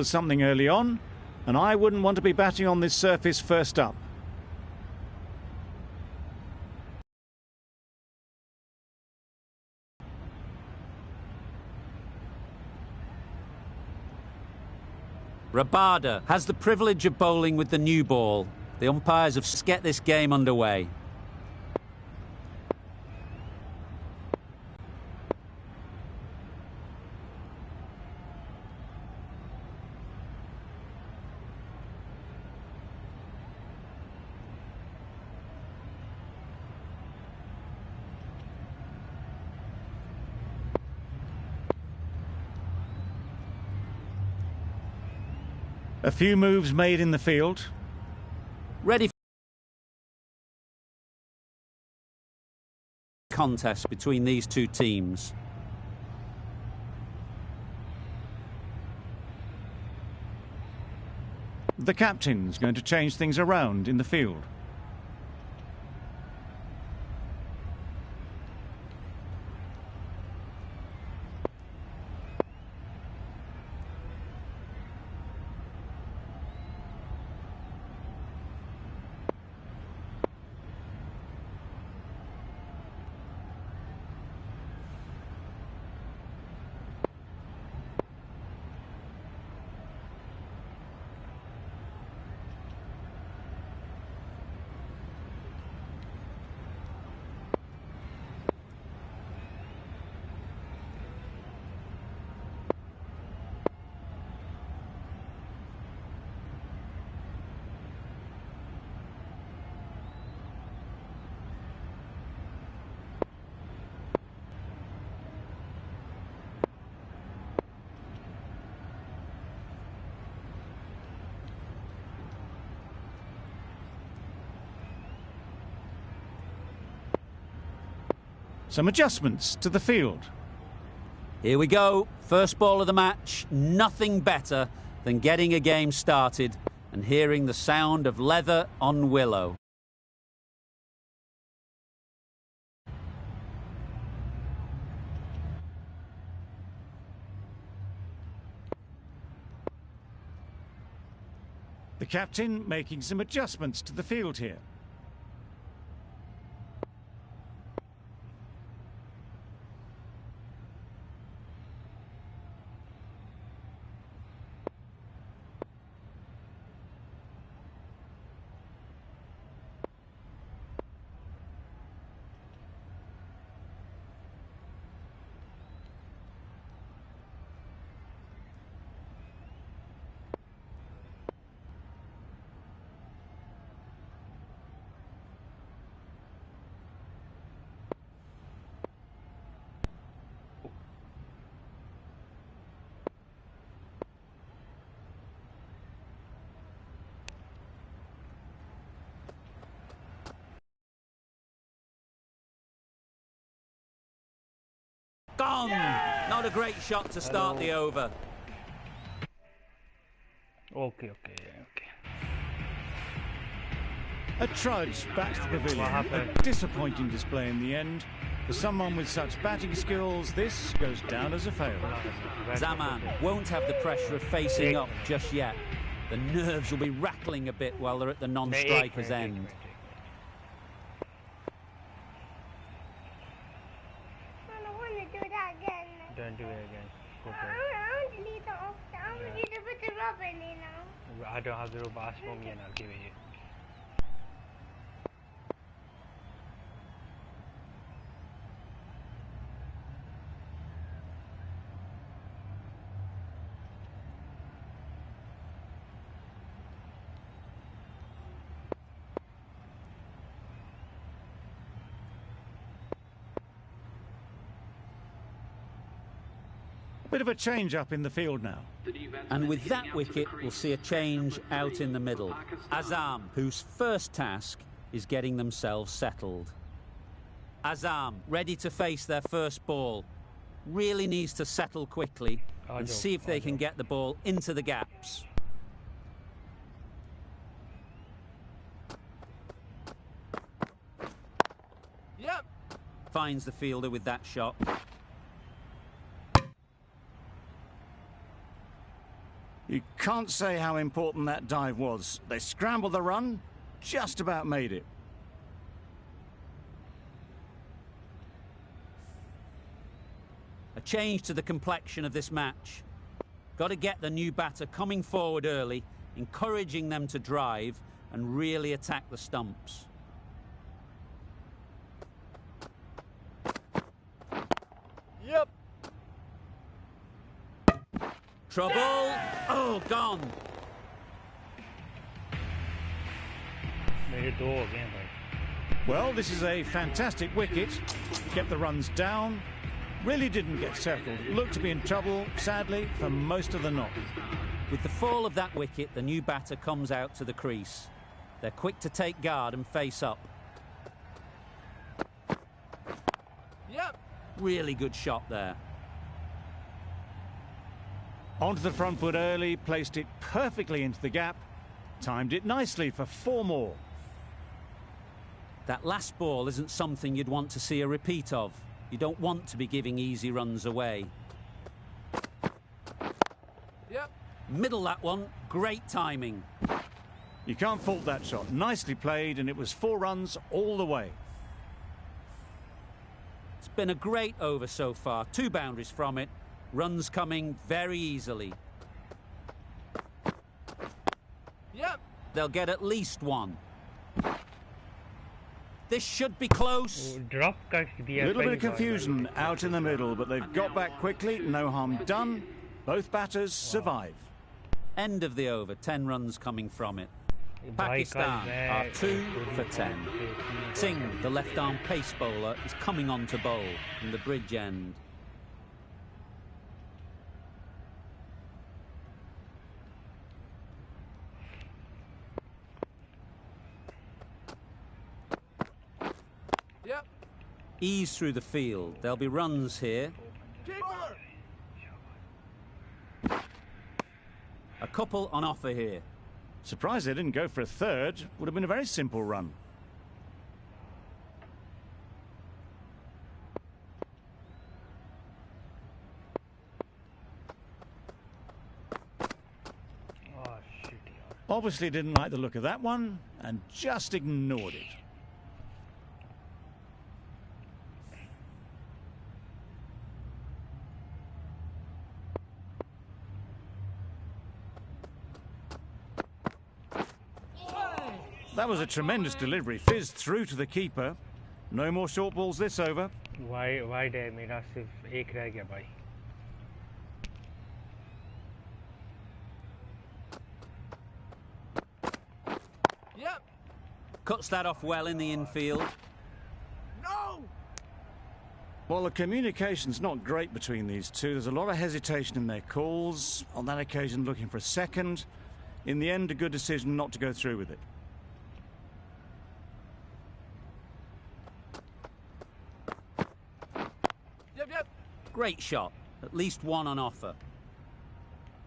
something early on, and I wouldn't want to be batting on this surface first up. Rabada has the privilege of bowling with the new ball. The umpires have get this game underway. A few moves made in the field. Ready for contest between these two teams. The captain's going to change things around in the field. Some adjustments to the field. Here we go. First ball of the match. Nothing better than getting a game started and hearing the sound of leather on willow. The captain making some adjustments to the field here. Gone! Not a great shot to start the over. Okay. A trudge back to the pavilion. A disappointing display in the end. For someone with such batting skills, this goes down as a fail. Zaman won't have the pressure of facing up just yet. The nerves will be rattling a bit while they're at the non-striker's end. Don't do it again. I want to leave it off. I want you to put the rubber in it now. I don't have the rubber. Ask for me and I'll give it you. Bit of a change up in the field now. And with that wicket, we'll see a change out in the middle. Azam, whose first task is getting themselves settled. Azam, ready to face their first ball. Really needs to settle quickly and see if they can get the ball into the gaps. Yep. Finds the fielder with that shot. You can't say how important that dive was. They scrambled the run, just about made it. A change to the complexion of this match. Got to get the new batter coming forward early, encouraging them to drive and really attack the stumps. Yep. Trouble. Oh, gone. मेरे दो हो गए हैं भाई. Well, this is a fantastic wicket. Kept the runs down. Really didn't get settled. Looked to be in trouble, sadly, for most of the knock. With the fall of that wicket, the new batter comes out to the crease. They're quick to take guard and face up. Yep. Really good shot there. Onto the front foot early, placed it perfectly into the gap. Timed it nicely for 4 more. That last ball isn't something you'd want to see a repeat of. You don't want to be giving easy runs away. Yep. Middle that one, great timing. You can't fault that shot. Nicely played, and it was 4 runs all the way. It's been a great over so far. 2 boundaries from it. Runs coming very easily. Yep. They'll get at least 1. This should be close. Drop कर दिया. A little bit of confusion out in the middle, but they've got back quickly. No harm done. Both batters survive. End of the over. 10 runs coming from it. Pakistan are 2 for 10. Singh, the left-arm pace bowler, is coming on to bowl from the bridge end. Yep. Ease through the field. There'll be runs here. Keeper. A couple on offer here. Surprised they didn't go for a third. Would have been a very simple run. Oh shit यार. Obviously didn't like the look of that one and just ignored it. That was a tremendous delivery. Fizzed through to the keeper. No more short balls this over. Why है मेरा सिर्फ एक रह गया भाई. Yep. Cuts that off well in the infield. No. Well, the communication's not great between these two. There's a lot of hesitation in their calls. On that occasion, looking for a second. In the end, a good decision not to go through with it. Yep. Great shot. At least 1 on offer.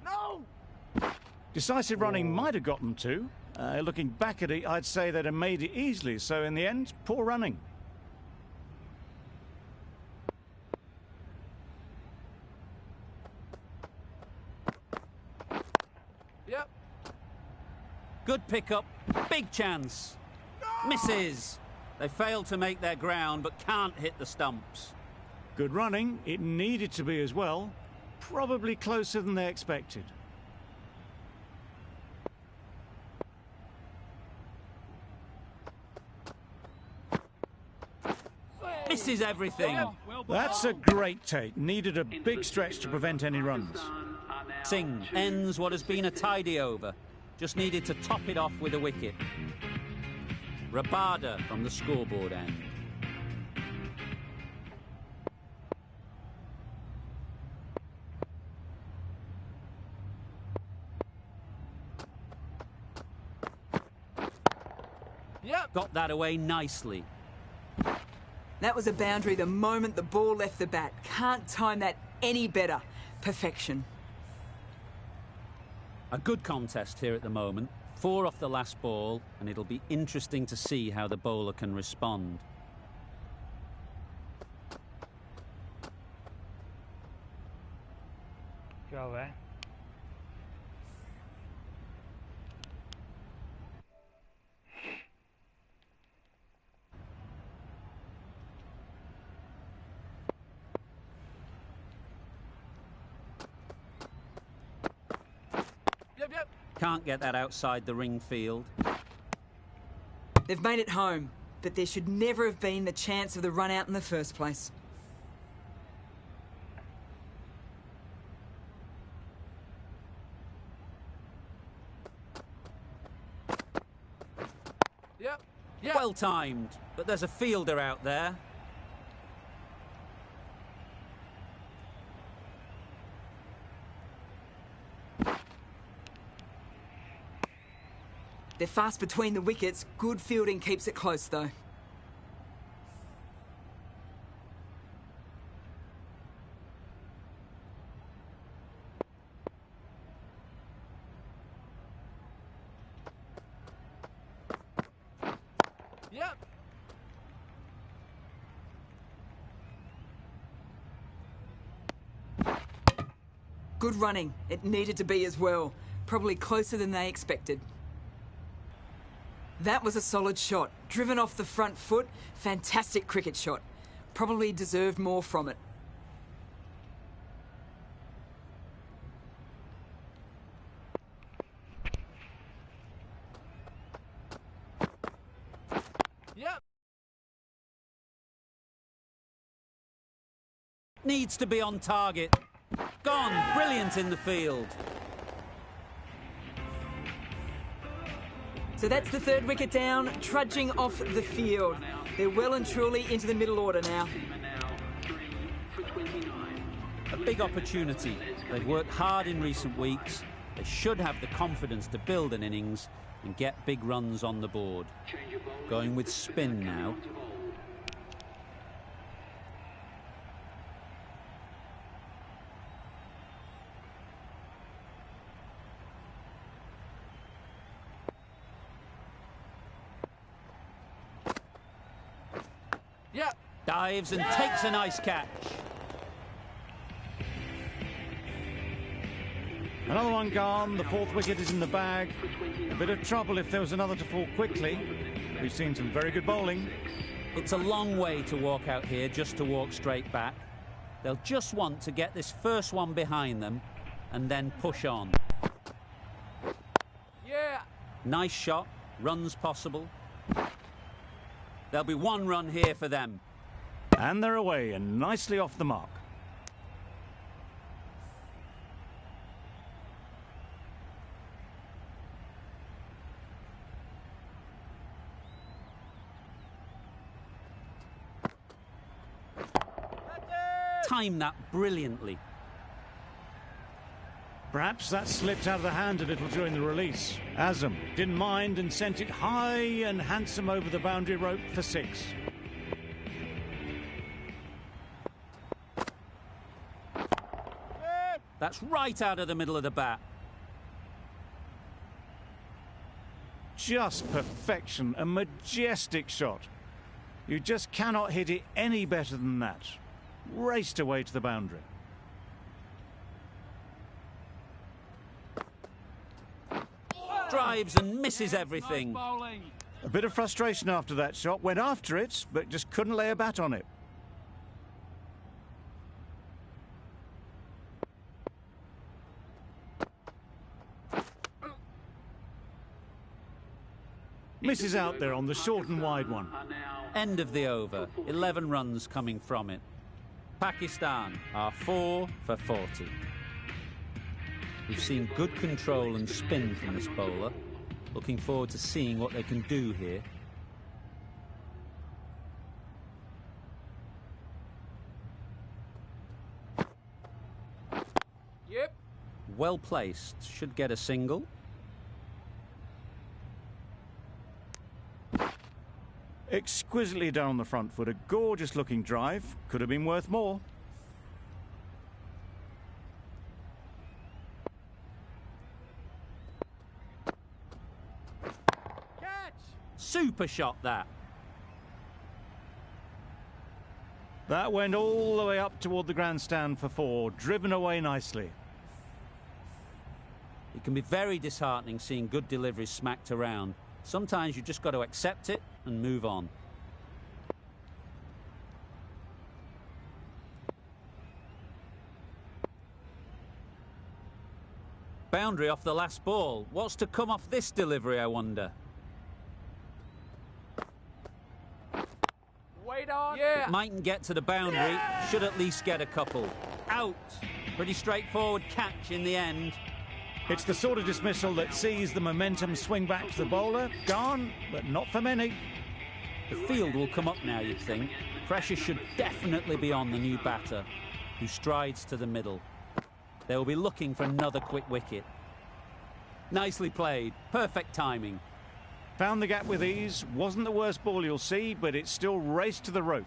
No. Decisive running might have got them to. Looking back at it, I'd say they'd have made it easily. So in the end, poor running. Yep. Good pickup. Big chance. Misses. They failed to make their ground, but can't hit the stumps. Good running. It needed to be as well. Probably closer than they expected. Misses everything. That's a great take. Needed a big stretch to prevent any runs. Singh ends what has been a tidy over. Just needed to top it off with a wicket. Rabada from the scoreboard end. Yep. Got that away nicely. That was a boundary the moment the ball left the bat. Can't time that any better. Perfection. A good contest here at the moment. 4 off the last ball, and it'll be interesting to see how the bowler can respond. क्या हुआ है? Can't get that outside the ring field. They've made it home, but there should never have been the chance of the run out in the first place. Yep. Yep. Well timed, but there's a fielder out there. They're fast between the wickets. Good fielding keeps it close, though. Yep. Good running. It needed to be as well. Probably closer than they expected. That was a solid shot. Driven off the front foot. Fantastic cricket shot. Probably deserved more from it. Yep. Needs to be on target. Gone. Brilliant in the field. So that's the third wicket down, trudging off the field. They're well and truly into the middle order now. A big opportunity. They've worked hard in recent weeks. They should have the confidence to build an innings and get big runs on the board. Going with spin now. Yep. Dives and takes a nice catch. Another one gone. The fourth wicket is in the bag. A bit of trouble if there was another to fall quickly. We've seen some very good bowling. It's a long way to walk out here just to walk straight back. They'll just want to get this first one behind them and then push on. Yeah. Nice shot. Runs possible. There'll be one run here for them. And they're away and nicely off the mark. Timed that brilliantly. Perhaps that slipped out of the hand a little during the release. Azam didn't mind and sent it high and handsome over the boundary rope for 6. That's right out of the middle of the bat. Just perfection, a majestic shot. You just cannot hit it any better than that. Raced away to the boundary. Drives and misses everything. Nice bowling. A bit of frustration after that shot. Went after it, but just couldn't lay a bat on it. Misses out there on the short and wide one. End of the over. 11 runs coming from it. Pakistan are 4 for 40. We've seen good control and spin from this bowler. Looking forward to seeing what they can do here. Yep. Well placed. Should get a single. Exquisitely down the front foot. A gorgeous looking drive. Could have been worth more. Catch. Super shot that. That went all the way up toward the grandstand for 4. Driven away nicely. It can be very disheartening seeing good deliveries smacked around. Sometimes you just got to accept it and move on. boundary off the last ball. What's to come off this delivery, I wonder? Wait on. Yeah. Mightn't get to the boundary, should at least get a couple. Out. Pretty straightforward catch in the end. It's the sort of dismissal that sees the momentum swing back to the bowler. Gone, but not for many. The field will come up now, you'd think. Pressure should definitely be on the new batter, who strides to the middle. They will be looking for another quick wicket. Nicely played. Perfect timing. Found the gap with ease. Wasn't the worst ball you'll see, but it still raced to the rope.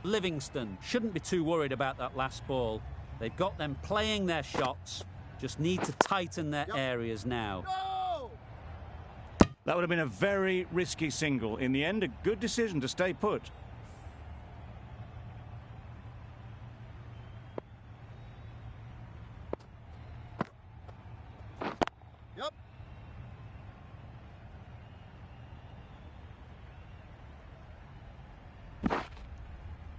Livingston shouldn't be too worried about that last ball. They've got them playing their shots. Just need to tighten their areas now. Go! That would have been a very risky single. In the end, a good decision to stay put. Yep.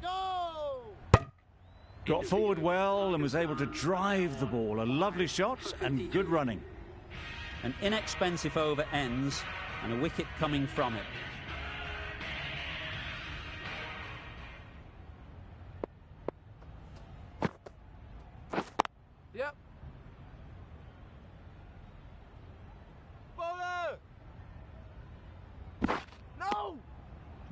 Go! Got forward well and was able to drive the ball. A lovely shot and good running. An inexpensive over ends and a wicket coming from it. Yep. Bowler! No!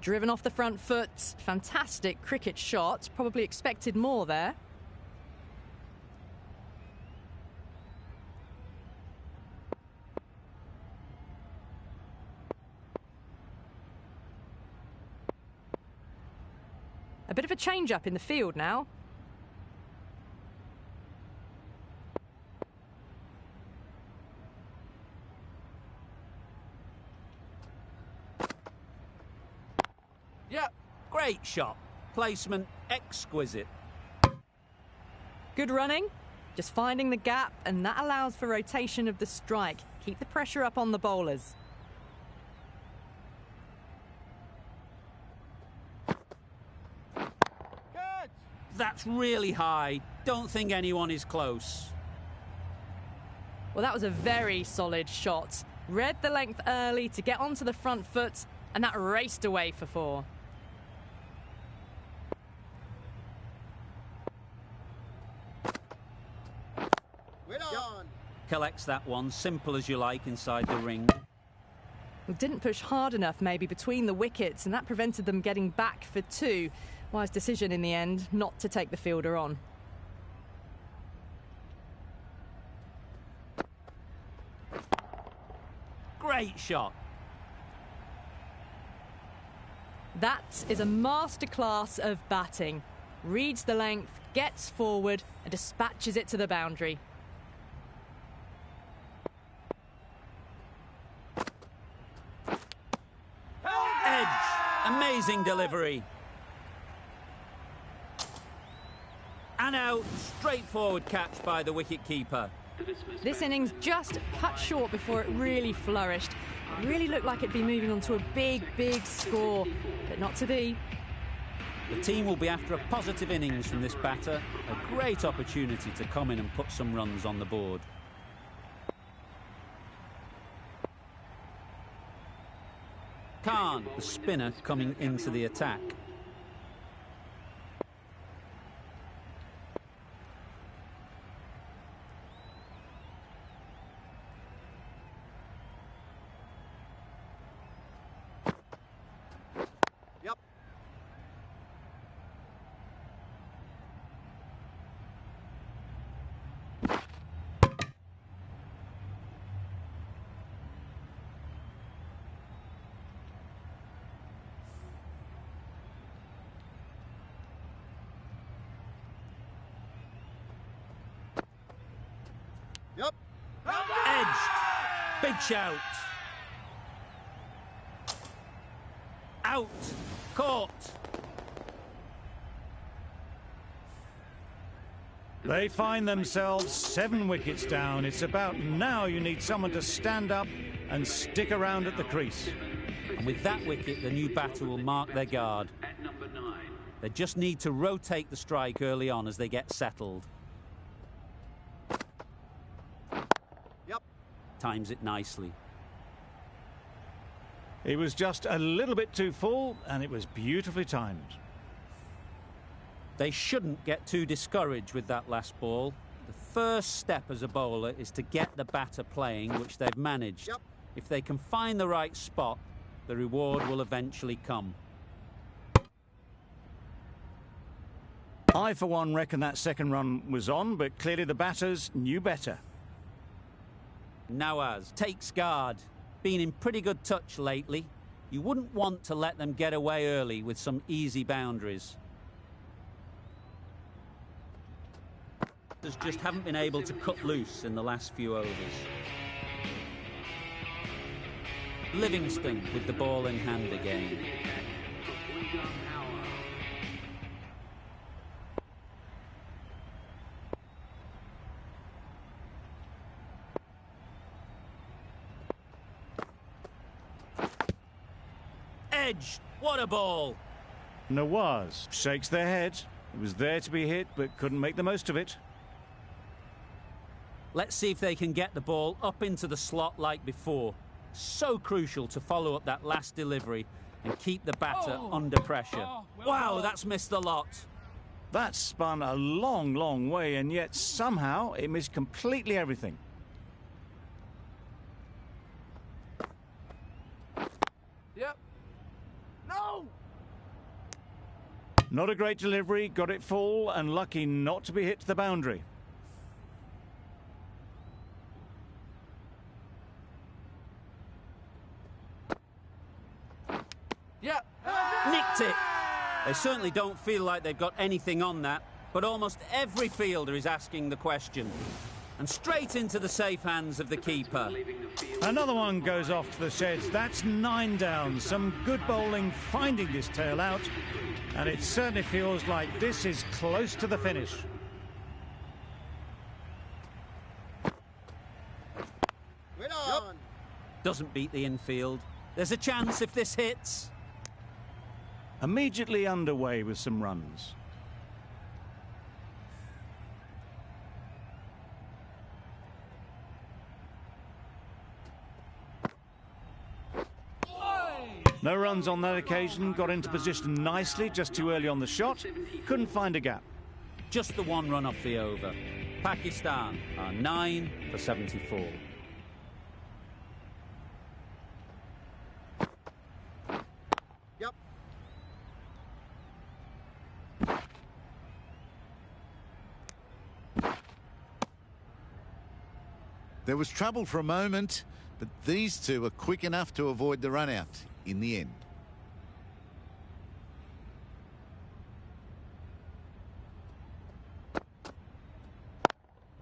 Driven off the front foot. Fantastic cricket shot. Probably expected more there. A bit of a change-up in the field now. Yep. Great shot. Placement exquisite. Good running. Just finding the gap, and that allows for rotation of the strike. Keep the pressure up on the bowlers. Catch! That's really high. Don't think anyone is close. Well, that was a very solid shot. Read the length early to get onto the front foot, and that raced away for 4. Wait on! Collects that one, simple as you like, inside the ring. Well, didn't push hard enough maybe between the wickets, and that prevented them getting back for 2. Wise decision in the end not to take the fielder on. Great shot. That is a masterclass of batting. Reads the length, gets forward, and dispatches it to the boundary. Edge. Amazing delivery. And out. Straightforward catch by the wicket-keeper. This innings just cut short before it really flourished. It really looked like it'd be moving on to a big, big score, but not to be. The team will be after a positive innings from this batter. A great opportunity to come in and put some runs on the board. Khan, the spinner, coming into the attack. Yep. Yep. Edged. Big shout. Out. Caught. They find themselves 7 wickets down. It's about now you need someone to stand up and stick around at the crease. And with that wicket, the new batter will mark their guard. They just need to rotate the strike early on as they get settled. times it nicely. It was just a little bit too full, and it was beautifully timed. They shouldn't get too discouraged with that last ball. The first step as a bowler is to get the batter playing, which they've managed. Yep. If they can find the right spot, the reward will eventually come. I, for one, reckon that second run was on, but clearly the batters knew better. Nawaz takes guard. Been in pretty good touch lately. You wouldn't want to let them get away early with some easy boundaries. Just haven't been able to cut loose in the last few overs. Livingston with the ball in hand again. Edge, what a ball! Nawaz shakes their head. It was there to be hit, but couldn't make the most of it. Let's see if they can get the ball up into the slot like before. So crucial to follow up that last delivery and keep the batter under pressure. Wow, that's missed a lot. That spun a long, long way, and yet somehow it missed completely everything. Yep. No! Not a great delivery, got it full, and lucky not to be hit to the boundary. Yep. Nicked it. They certainly don't feel like they've got anything on that, but almost every fielder is asking the question. And straight into the safe hands of the keeper. Another one goes off to the sheds. That's 9 down. Some good bowling finding this tail out, and it certainly feels like this is close to the finish. Wait on. Doesn't beat the infield. There's a chance if this hits. Immediately underway with some runs. No runs on that occasion, got into position nicely, just too early on the shot, couldn't find a gap. Just the 1 run off the over. Pakistan are 9 for 74. Yep. There was trouble for a moment, but these two were quick enough to avoid the run out in the end.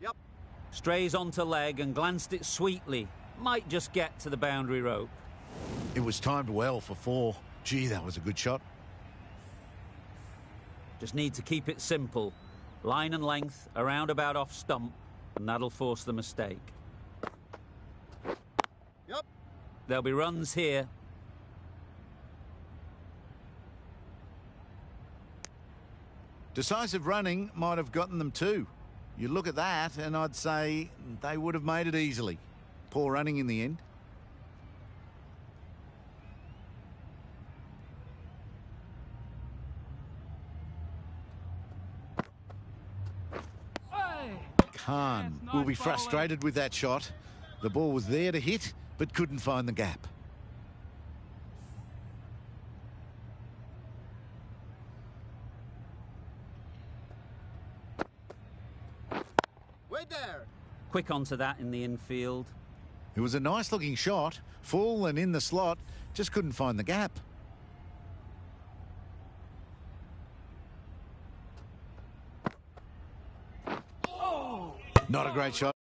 Yep. Strays onto leg and glanced it sweetly. Might just get to the boundary rope. It was timed well for 4. Gee, that was a good shot. Just need to keep it simple. Line and length, around about off stump, and that'll force the mistake. Yep. There'll be runs here. Decisive running might have gotten them too. You look at that and I'd say they would have made it easily. Poor running in the end. Khan will be frustrated with that shot. The ball was there to hit, but couldn't find the gap. Wait there. Quick onto that in the infield. It was a nice looking shot, full and in the slot, just couldn't find the gap. Not a great shot.